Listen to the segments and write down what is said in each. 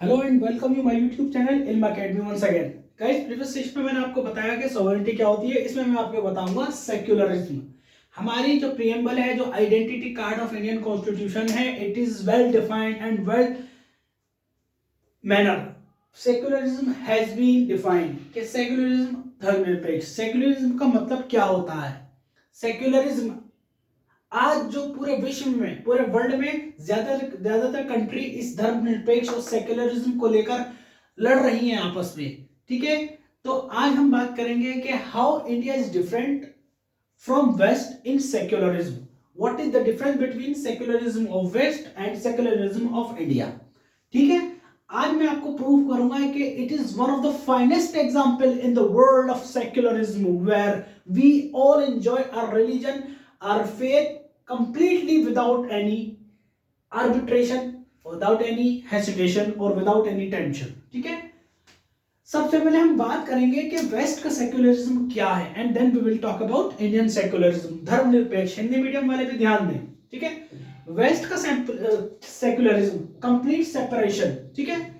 Hello and welcome you my YouTube channel Ilm academy once again. Guys, previous session में मैंने आपको बताया कि सॉवरेनिटी क्या होती है। इसमें मैं आपको बताऊंगा सेक्युलरिज्म। हमारी जो प्रीएम्बल है, जो identity card of Indian constitution है, it is well defined and well manner. Secularism has been defined कि सेक्युलरिज्म धर्मनिरपेक्ष। सेक्युलरिज्म का मतलब क्या होता है? सेक्युलरिज्म आज जो पूरे विश्व में, पूरे वर्ल्ड में ज्यादातर कंट्री इस धर्मनिरपेक्ष और सेक्युलरिज्म को लेकर लड़ रही हैं आपस में। ठीक है, तो आज हम बात करेंगे कि how India is different from West in secularism. What is the difference between secularism of West and secularism of India. ठीक है, आज मैं आपको प्रूव करूंगा कि it is one of the finest example in the world of secularism where we all enjoy our religion, our faith completely without any arbitration, without any hesitation or without any tension। ठीक है, सबसे पहले हम बात करेंगे कि waste का secularism क्या है and then we will talk about Indian secularism, धर्मनिरपेक्ष। हिंदी मीडियम वाले भी ध्यान दें। ठीक है, वेस्ट का सेक्युलरिज्म कंप्लीट सेपरेशन। ठीक है,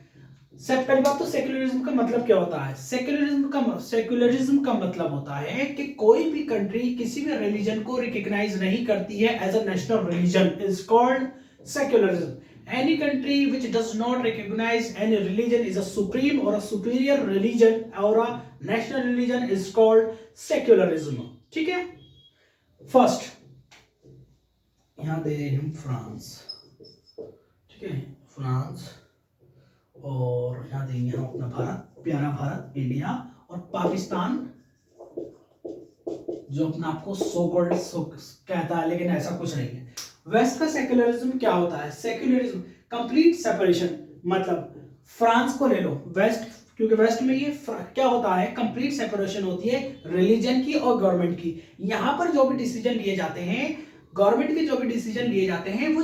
पहली बात तो सेक्युलरिज्म का मतलब क्या होता है? सेक्युलरिज्म का मतलब होता है कि कोई भी कंट्री किसी भी रिलीजन को रिकॉग्नाइज नहीं करती है as a national religion, is called secularism. Any country which does not recognize any religion is a supreme or a superior religion or a national religion is called secularism। ठीक है, first यहां दे रहे हम France. ठीक है, France, और यहाँ देंगे हम अपना भारत, प्यारा भारत इंडिया, और पाकिस्तान जो अपना आपको सो कॉल्ड कहता है, लेकिन ऐसा कुछ नहीं है। वेस्ट का सेक्युलरिज्म क्या होता है? Secularism complete separation. मतलब फ्रांस को ले लो, वेस्ट, क्योंकि वेस्ट में ये क्या होता है, कंप्लीट सेपरेशन होती है रिलीजन की और गवर्नमेंट की। यहां पर जो भी डिसीजन लिए जाते हैं, गवर्नमेंट के जो भी डिसीजन लिए जाते हैं, वो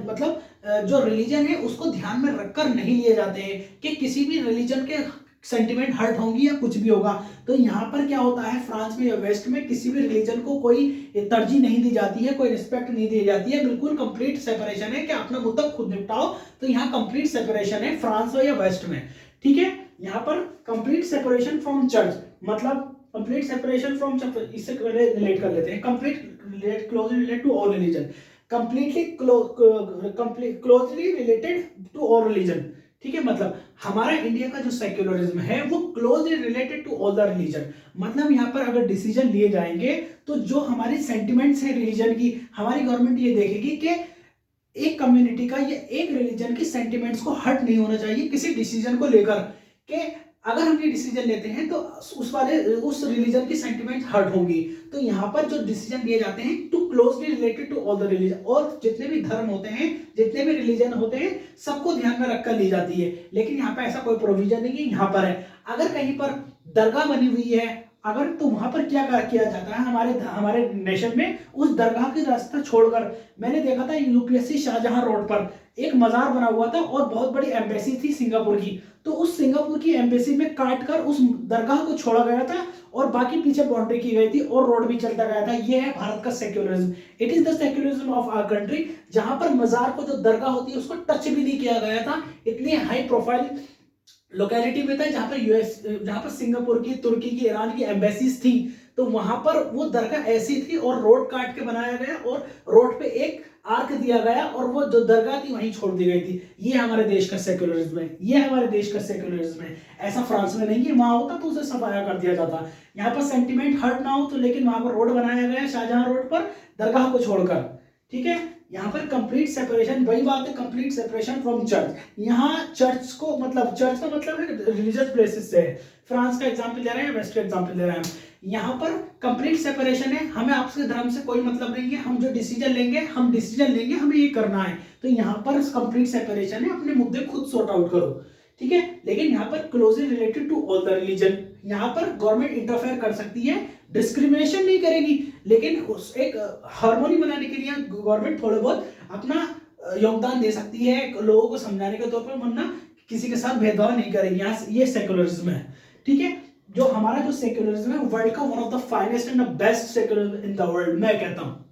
मतलब जो रिलीजन है उसको ध्यान में रखकर नहीं लिए जाते हैं कि किसी भी रिलीजन के सेंटिमेंट हर्ट होंगी या कुछ भी होगा। तो यहाँ पर क्या होता है, फ्रांस में या वेस्ट में किसी भी रिलीजन को कोई तरजीह नहीं दी जाती है, कोई रिस्पेक्ट नहीं दी जाती है। बिल्कुल कंप्लीट सेपरेशन है कि अपना मुद्दा खुद निपटाओ। तो यहाँ कंप्लीट सेपरेशन है फ्रांस में या वेस्ट में। ठीक है, यहाँ पर कंप्लीट सेपरेशन फ्रॉम चर्च, मतलब कंप्लीट सेपरेशन फ्रॉम, इससे रिलेट कर लेते हैं, complete closely related to all religion, completely closely related to all religion. ठीक है, मतलब हमारा इंडिया का जो सेक्युलरिज्म है वो closely related to all the religion. मतलब यहाँ पर अगर डिसीजन लिए जाएंगे तो जो हमारी सेंटिमेंट्स है रिलीजन की, हमारी गवर्नमेंट ये देखेगी कि एक कम्युनिटी का या एक रिलीजन की सेंटिमेंट्स को हर्ट नहीं होना चाहिए किसी डिसीजन को लेकर, कि अगर हम ये डिसीजन लेते हैं तो उस रिलीजन की सेंटिमेंट हर्ट होंगी। तो यहाँ पर जो डिसीजन लिए जाते हैं to closely related to all the religion, और जितने भी धर्म होते हैं, जितने भी रिलीजन होते हैं, सबको ध्यान में रखकर ली जाती है। लेकिन यहाँ पर ऐसा कोई प्रोविजन नहीं है। यहाँ पर है, अगर कहीं पर दरगाह बनी हुई है अगर, तो वहां पर क्या किया जाता है हमारे नेशन में, उस दरगाह की रास्ता छोड़कर, मैंने देखा था यूपीएससी शाहजहां रोड पर एक मजार बना हुआ था और बहुत बड़ी एम्बेसी थी सिंगापुर की। तो उस सिंगापुर की एम्बेसी में काट कर उस दरगाह को छोड़ा गया था और बाकी पीछे बाउंड्री की गई थी और रोड भी चलता गया था। यह है भारत का secularism. It is the secularism of our country, जहां पर मजार को, जो दरगाह होती है, उसको टच भी नहीं किया गया था। इतनी हाई प्रोफाइल लोकेलिटी में था जहां पर सिंगापुर की, तुर्की की, ईरान की एम्बेसीज थी। तो वहां पर वो दरगाह ऐसी थी और रोड काट के बनाया गया और रोड पे एक आर्क दिया गया और वो जो दरगाह थी वहीं छोड़ दी गई थी। ये हमारे देश का सेक्युलरिज्म है, ये हमारे देश का सेक्युलरिज्म है। ऐसा फ्रांस में नहीं है, वहां होता तो उसे सफाया कर दिया जाता। यहाँ पर सेंटिमेंट हर्ट ना हो तो, लेकिन वहां पर रोड बनाया गया शाहजहां रोड पर दरगाह को छोड़कर। ठीक है, यहाँ पर कंप्लीट सेपरेशन, वही बात है, कंप्लीट सेपरेशन फ्रॉम चर्च। यहाँ चर्च को, मतलब चर्च का मतलब है रिलीजियस प्लेसेस से है। फ्रांस का एग्जांपल ले रहे हैं, वेस्ट का एग्जांपल ले रहे हैं। यहाँ पर कंप्लीट सेपरेशन है, हमें आपसे धर्म से कोई मतलब नहीं है। हम जो डिसीजन लेंगे, हमें ये करना है। तो यहाँ पर कंप्लीट सेपरेशन है, अपने मुद्दे खुद सॉर्ट आउट करो। ठीक है, लेकिन यहाँ पर closely related to all the religion, यहाँ पर गवर्नमेंट इंटरफेयर कर सकती है, डिस्क्रिमिनेशन नहीं करेगी, लेकिन उस एक हार्मोनी बनाने के लिए गवर्नमेंट थोड़े बहुत अपना योगदान दे सकती है, लोगों को समझाने के तौर पर, वरना किसी के साथ भेदभाव नहीं करेगी। यहाँ ये सेक्युलरिज्म है। ठीक है, जो हमारा जो सेक्युलरिज्म है वर्ल्ड का one of the finest and the best secularism in the world, मैं कहता हूँ।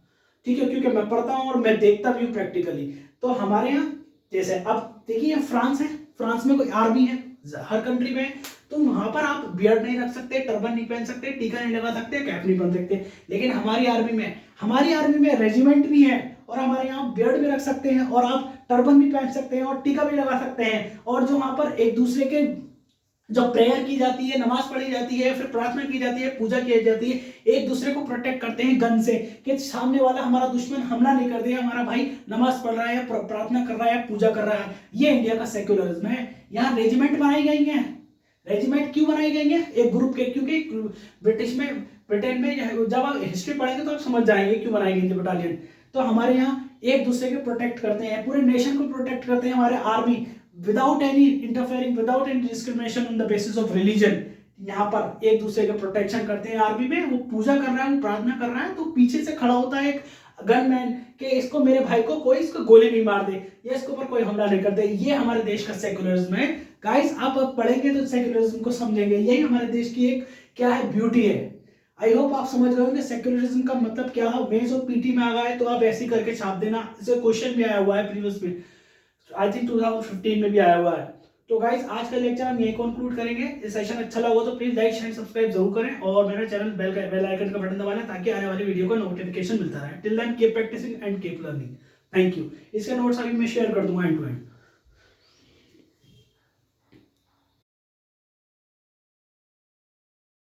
ठीक है, क्योंकि मैं पढ़ता हूँ और मैं देखता भी हूँ प्रैक्टिकली। तो हमारे यहाँ जैसे अब देखिए फ्रांस है, फ्रांस में कोई आर्मी है, हर कंट्री में, तो वहां पर आप बियर्ड नहीं रख सकते, टर्बन नहीं पहन सकते, टीका नहीं लगा सकते, कैप नहीं पहन सकते। लेकिन हमारी आर्मी में रेजिमेंट भी है और हमारे यहाँ बियर्ड भी रख सकते हैं और आप टर्बन भी पहन सकते हैं और टीका भी लगा सकते हैं। और जो वहां पर एक दूसरे के जो प्रेयर की जाती है, नमाज पढ़ी जाती है, फिर प्रार्थना की जाती है, पूजा की जाती है, एक दूसरे को प्रोटेक्ट करते हैं गन से, कि सामने वाला हमारा दुश्मन हमला नहीं कर दे, हमारा भाई नमाज पढ़ रहा है, प्रार्थना कर रहा है, पूजा कर रहा है। ये इंडिया का सेक्युलरिज्म है। यहाँ रेजिमेंट बनाई गई है। रेजिमेंट क्यों बनाई गई है? एक ग्रुप के, क्योंकि ब्रिटेन में जब आप हिस्ट्री पढ़ेंगे तो आप समझ जाएंगे क्यों बनाई गई थी बटालियन। तो हमारे यहाँ एक दूसरे को प्रोटेक्ट करते हैं, पूरे नेशन को प्रोटेक्ट करते हैं हमारे army, without any interfering, without any discrimination on the basis of religion. यहाँ पर एक दूसरे के प्रोटेक्शन करते हैं। आर्मी में वो पूजा कर रहा है, वो प्रार्थना कर रहा है, तो पीछे से खड़ा होता है एक गनमैन कि इसको, मेरे भाई को कोई इसको गोली नहीं मार दे या इसके ऊपर कोई हमला नहीं कर दे। ये हमारे देश का सेक्युलरिज्म है। गाइस आप अब पढ़ेंगे तो सेक्युलरिज्म को समझेंगे। यही हमारे देश की एक क्या है, ब्यूटी है। आई होप आप समझ गए होंगे सेक्युलरिज्म का मतलब क्या है। मेंस और पीटी में आ गया है तो आप ऐसे करके छाप देना। इसे क्वेश्चन भी आया हुआ है प्रीवियस में, आई थिंक 2015 में भी आया हुआ है। तो गाइस आज का लेक्चर हम यही कंक्लूड करेंगे। इस सेशन अच्छा लगा तो प्लीज लाइक शेयर सब्सक्राइब जरूर करें और मेरा चैनल बेल आइकन का बटन दबाना ताकि आने वाली वीडियो का नोटिफिकेशन मिलता रहे। Till then keep practising and keep learning. Thank you. इसका नोट्स अभी मैं शेयर कर दूंगा एंड टू एंड।